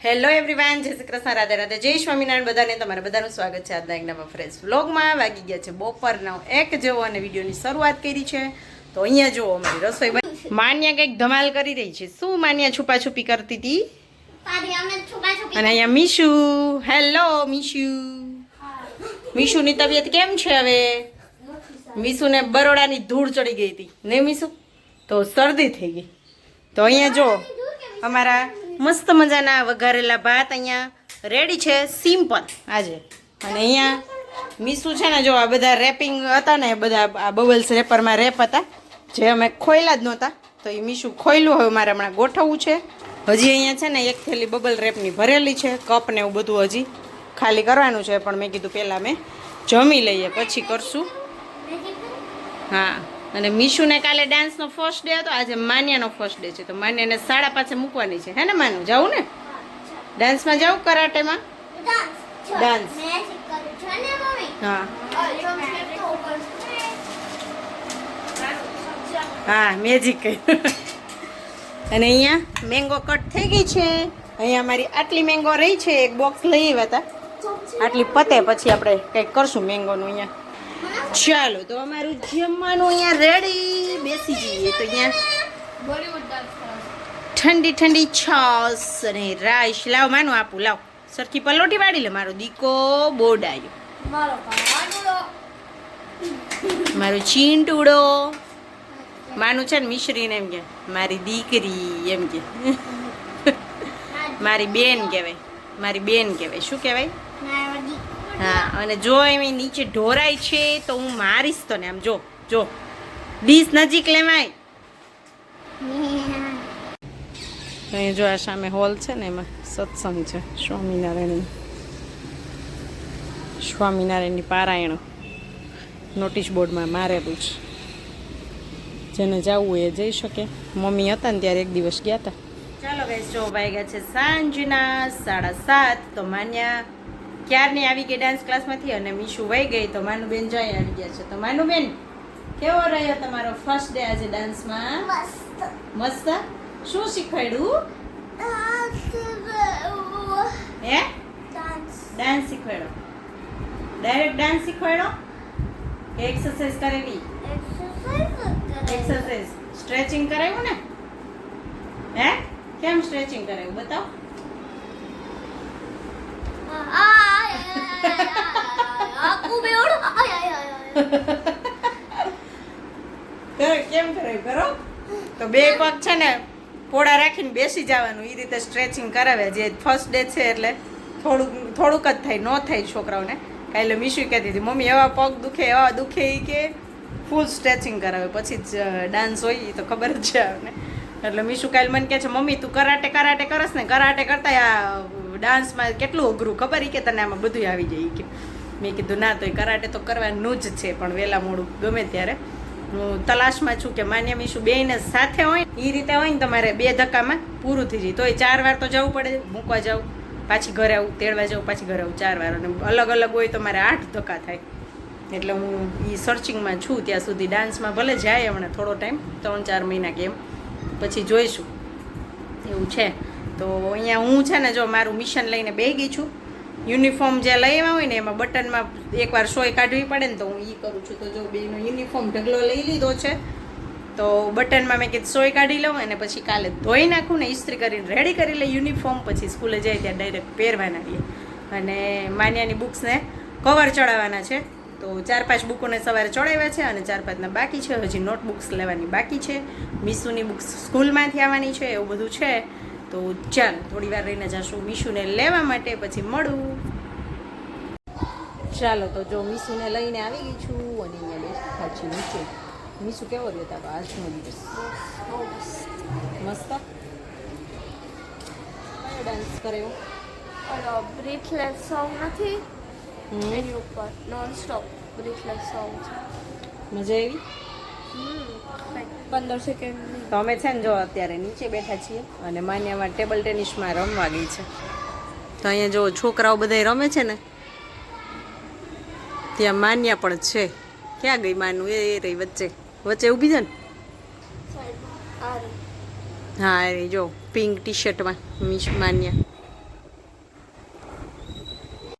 Hello everyone, જય શ્રી કૃષ્ણ, રાધે રાધે, જય સ્વામિનારાયણ. બધાને તમારા બધાનું સ્વાગત છે આજના એક નવા ફ્રેશ વ્લોગમાં. વાગી ગયા છે બપોરના 1 જેવો અને વિડીયોની શરૂઆત કરી છે. તો અહીંયા જુઓ અમારી રસોઈ માન્યા કંઈક ધમાલ કરી રહી છે. શું માન્યા છુપાછુપી કરતી હતી? અને અહીંયા મીશુ. હેલો મીશુ. મીશુની તબિયત કેમ છે હવે? મીશુને બરોડાની ધૂળ ચડી ગઈ હતી ને મીશુ, તો શરદી થઈ ગઈ. તો અહીંયા જો અમારા મસ્ત મજાના વઘારેલા ભાત અહીંયા રેડી છે, સિમ્પલ આજે. અને અહીંયા મીશુ છે ને, જો આ બધા રેપિંગ હતા ને, બધા આ બબલ્સ રેપરમાં રેપ હતા જે અમે ખોયલા જ નહોતા, તો એ મીશુ ખોયલું હવે મારે હમણાં ગોઠવવું છે. હજી અહીંયા છે ને એક થેલી બબલ રેપની ભરેલી છે, કપ ને એવું બધું હજી ખાલી કરવાનું છે, પણ મેં કીધું પહેલાં મેં જમી લઈએ પછી કરશું. હા, અને મીશુને કાલે ડાન્સનો ફર્સ્ટ ડે હતો, આજે માન્યાનો ફર્સ્ટ ડે છે, તો માન્યાને 5:30 મૂકવાની છે. હે ને માનું, જાવું ને ડાન્સમાં? જાવું કરાટેમાં? ડાન્સ. હા હા, મેજિક. અને અહીંયા મેંગો કટ થઈ ગઈ છે. અહીંયા મારી આટલી મેંગો રહી છે, એક બોક્સ લઈ આવ્યા હતા. આટલી પતે પછી આપણે કંઈક કરશું મેંગોનું અહીંયા. ચાલો, તો અમારું જમવાનું અહીંયા રેડી. બેસી જઈએ. તો અહીંયા ઠંડી ઠંડી છાશ અને રાઈસ. લાવ માનું આપું, લાવ સરખી પલોટી વાળી લે. મારો દીકો બોડાયો, મારો ચીંટુડો. માનું છે ને મિશ્રીને એમ કે મારી દીકરી, એમ કે મારી બેન કહેવાય, મારી બેન કહેવાય. શું કહેવાય? હા. અને જો એમ નીચે ઢોરાય છે તો હું મારીશ તો ને. આમ જો જો, ડીશ નજીક લેવાય. અહીં જો આ સામે હોલ છે ને, એમાં સત્સંગ છે સ્વામિનારાયણની પારાયણો નોટિસ બોર્ડમાં મારેલું છે. જેને જવું હોય એ જઈ શકે. મમ્મી હતા ને ત્યારે એક દિવસ ગયા હતા. ચાલો ગાઈસ, જો વાગ્યા છે સાંજના 7:30. તો માન્યા ક્યારની આવી ગઈ ડાન્સ ક્લાસમાંથી અને મીશુ વહી ગઈ. તો માનુબેન જાય આવી ગયા છે. તો માનુબેન, કેવો રહ્યો તમારો ફર્સ્ટ ડે આજે ડાન્સમાં? મસ્ત. શું શીખવાડ્યું? હે? ડાન્સ શીખવાડ્યો? ડાયરેક્ટ ડાન્સ શીખવાડ્યો કે એક્સરસાઇઝ કરેલી? એક્સરસાઇઝ. સ્ટ્રેચિંગ કરાવ્યું ને? હે, કેમ સ્ટ્રેચિંગ કરાવ્યું બતાવો. કેમ કરાવ્યું કરો? તો બે પગ છે ને પોળા રાખીને બેસી જવાનું, એ રીતે સ્ટ્રેચિંગ કરાવે. જે ફર્સ્ટ ડે છે એટલે થોડુંક જ થાય, ન થાય છોકરાઓને. કાલે મીશુ કહેતી હતી, મમ્મી એવા પગ દુખે, એવા દુખે, એ કે ફૂલ સ્ટ્રેચિંગ કરાવે પછી જ ડાન્સ હોય. એ તો ખબર જ છે આપણને. એટલે મીશુ કાલે મને કહે છે, મમ્મી તું કરાટે કરસ ને, કરાટે કરતા આ ડાન્સમાં કેટલું અઘરું ખબર? કે તને આમાં બધું આવી જાય કે. મેં કીધું ના, તો એ કરાટે તો કરવાનું જ છે, પણ વહેલા મોડું ગમે ત્યારે. હું તલાશમાં છું કે માન્યા મીશુ બેયને સાથે હોય એ રીતે હોય ને, તમારે 2 ધક્કામાં પૂરું થઈ જાય. તો એ 4 વાર તો જવું પડે, મૂકવા જાઉં, પાછી ઘરે આવું, તેડવા જાઉં, પાછી ઘરે આવું, 4 વાર. અને અલગ અલગ હોય તો મારે 8 ધક્કા થાય. એટલે હું એ સર્ચિંગમાં છું ત્યાં સુધી. ડાન્સમાં ભલે જાય હમણાં થોડો ટાઈમ, 3-4 મહિના કેમ, પછી જોઈશું એવું છે. તો અહીંયા હું છે ને, જો મારું મિશન લઈને બેસી ગઈ છું. યુનિફોર્મ જે લઈ આવ્યા હોય ને, એમાં બટનમાં એકવાર સોય કાઢવી પડે ને, તો હું એ કરું છું. તો જો બેનો યુનિફોર્મ ઢગલો લઈ લીધો છે, તો બટનમાં મેં કીધું સોય કાઢી લઉં અને પછી કાલે ધોઈ નાખું ને ઇસ્ત્રી કરીને રેડી કરી લઈ યુનિફોર્મ. પછી સ્કૂલે જાય ત્યાં ડાયરેક્ટ પહેરવાના રહીએ. અને માન્યાની બુક્સને કવર ચડાવવાના છે. તો 4-5 બુકોને સવારે ચડાવ્યા છે અને 4-5ના બાકી છે. હજી નોટબુક્સ લેવાની બાકી છે. મીશુની બુક્સ સ્કૂલમાંથી આવવાની છે, એવું બધું છે. તો ચાલ, થોડી વાર રહીને જશું મીશુને લેવા માટે, પછી મળું. ચાલો, તો જો મીશુને લઈને આવી ગઈ છું અને અહીંયા બેઠા છે નીચે. મીશુ કેવો રહ્યો તારો આજનો દિવસ? મસ્ત. કયો ડાન્સ કર્યો? બ્રીથલેસ સોંગ નથી એની ઉપર નોન સ્ટોપ બ્રીથલેસ સોંગ છે. મજા આવી? 15 સેકન્ડ. તો અમે છે ને, જો અત્યારે નીચે બેઠા છીએ અને માન્યામાં ટેબલ ટેનિસમાં રમવા ગઈ છે. તો અહીંયા જો છોકરાઓ બધા રમે છે ને, ત્યાં માન્યા પણ છે. ક્યાં ગઈ માનું? એ રહી વચ્ચે વચ્ચે ઊભી છે ને. હા, એ જો પિંક ટી શર્ટમાં માન્યા.